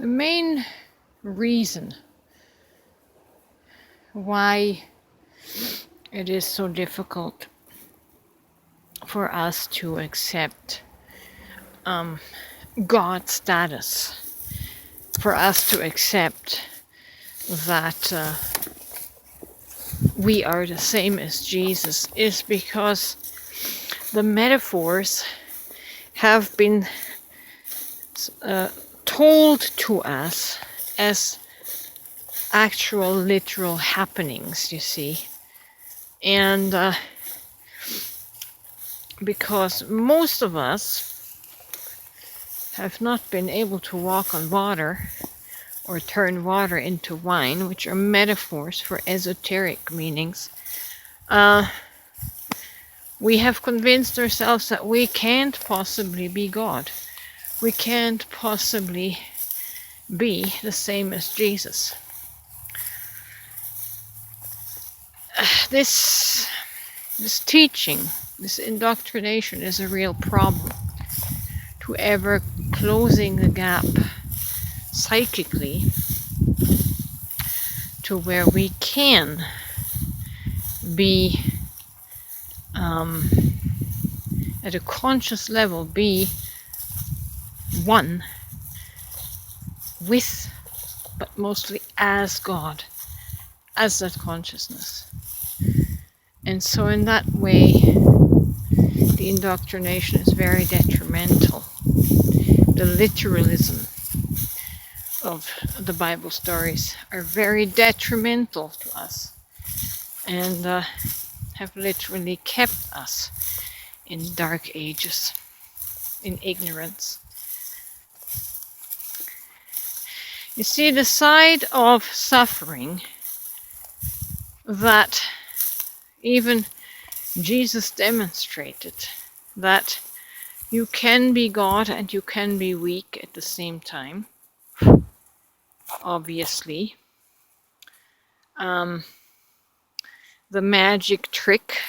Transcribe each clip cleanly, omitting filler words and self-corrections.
The main reason why it is so difficult for us to accept God's status, for us to accept that we are the same as Jesus, is because the metaphors have been told to us as actual literal happenings, you see. And because most of us have not been able to walk on water or turn water into wine, which are metaphors for esoteric meanings, we have convinced ourselves that we can't possibly be God. We can't possibly be the same as Jesus. This teaching, this indoctrination is a real problem to ever closing the gap psychically to where we can be at a conscious level, be one with, but mostly as God, as that consciousness. And so in that way, the indoctrination is very detrimental. The literalism of the Bible stories are very detrimental to us, and have literally kept us in dark ages, in ignorance. You see, the side of suffering that even Jesus demonstrated, that you can be God and you can be weak at the same time, obviously. The magic tricks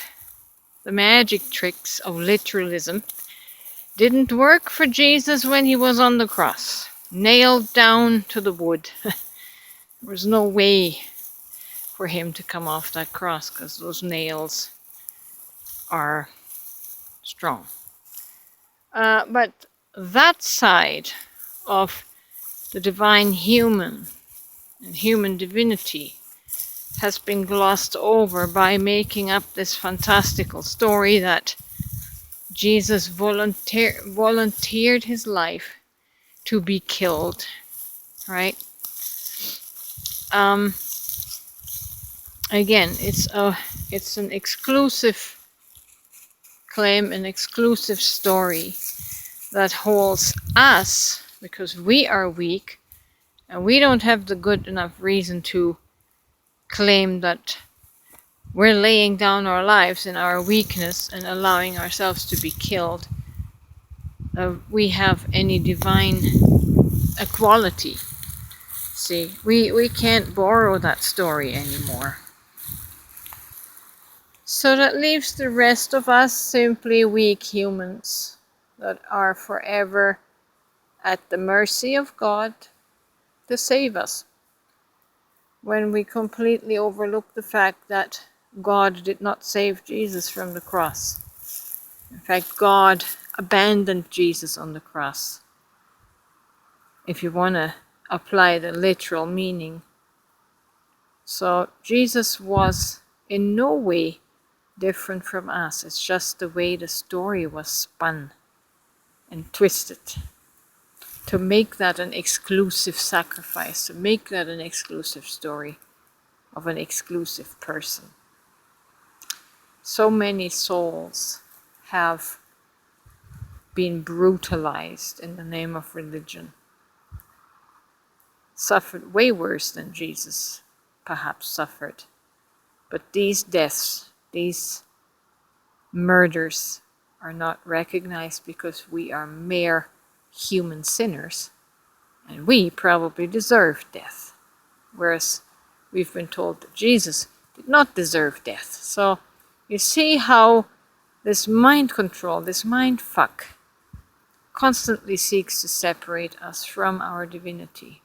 of literalism didn't work for Jesus when he was on the cross, nailed down to the wood. There was no way for him to come off that cross because those nails are strong. But that side of the divine human and human divinity has been glossed over by making up this fantastical story that Jesus volunteered his life to be killed, right? Again, it's an exclusive claim, an exclusive story that holds us, because we are weak and we don't have the good enough reason to claim that we're laying down our lives in our weakness and allowing ourselves to be killed. We have any divine equality. See, we can't borrow that story anymore. So that leaves the rest of us simply weak humans that are forever at the mercy of God to save us, when we completely overlook the fact that God did not save Jesus from the cross. In fact, God abandoned Jesus on the cross, if you want to apply the literal meaning. So Jesus was in no way different from us. It's just the way the story was spun and twisted to make that an exclusive sacrifice, to make that an exclusive story of an exclusive person. So many souls have been brutalized in the name of religion, suffered way worse than Jesus perhaps suffered. But these deaths, these murders are not recognized because we are mere human sinners, and we probably deserve death, whereas we've been told that Jesus did not deserve death. So you see how this mind control, this mind fuck, constantly seeks to separate us from our divinity.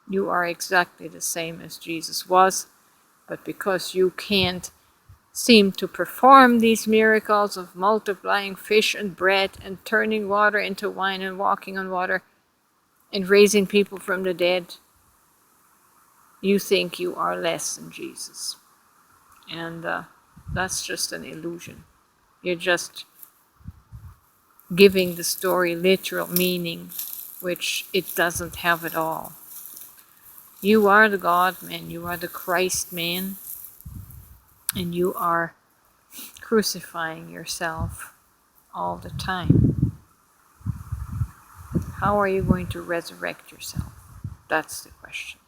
You are exactly the same as Jesus was, but because you can't seem to perform these miracles of multiplying fish and bread and turning water into wine and walking on water and raising people from the dead, you think you are less than Jesus. And that's just an illusion. You're just giving the story literal meaning, which it doesn't have at all. You are the God-man, you are the Christ-man, and you are crucifying yourself all the time. How are you going to resurrect yourself? That's the question.